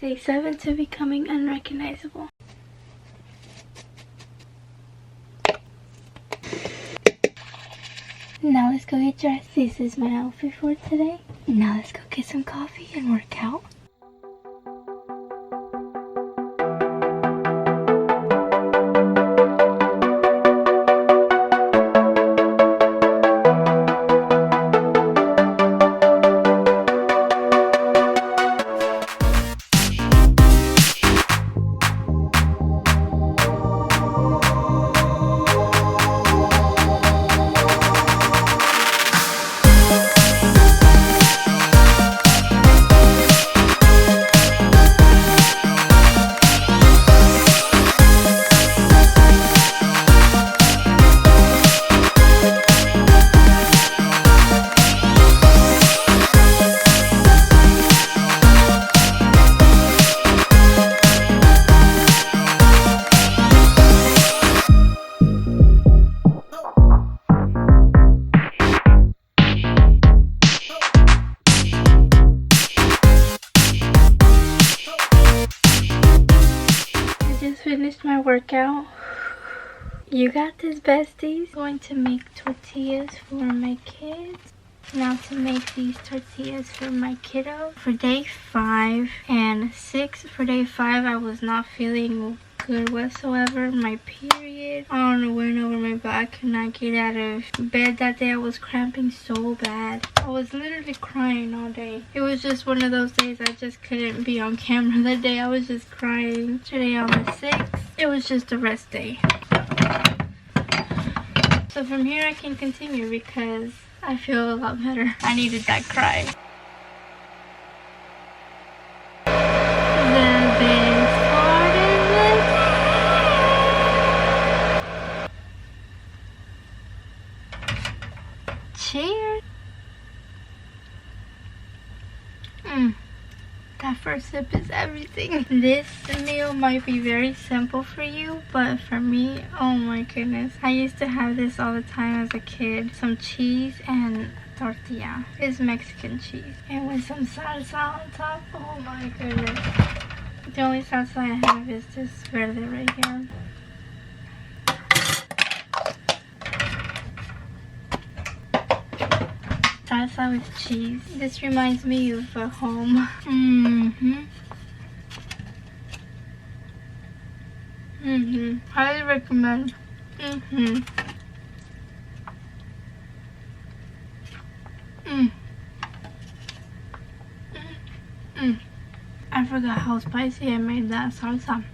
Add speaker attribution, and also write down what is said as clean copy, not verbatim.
Speaker 1: Day 7 to becoming unrecognizable. Now let's go get dressed. This is my outfit for today. Now let's go get some coffee and work out. Finished my workout. You got this, besties. Going to make tortillas for my kids. Now to make these tortillas for my kiddo. For day 5 and 6. For day 5, I was not feeling good whatsoever. My period, I don't know, went over my back. I could not get out of bed that day. I was cramping so bad. I was literally crying all day. It was just one of those days I just couldn't be on camera. That day I was just crying. Today on the 6th, it was just a rest day. So from here I can continue because I feel a lot better. I needed that cry. Cheers. That first sip is everything. This meal might be very simple for you, but for me, oh my goodness. I used to have this all the time as a kid. Some cheese and tortilla. It's Mexican cheese. And with some salsa on top, oh my goodness. The only salsa I have is this verde right here. Salsa with cheese. This reminds me of a home. Highly recommend. I forgot how spicy I made that salsa.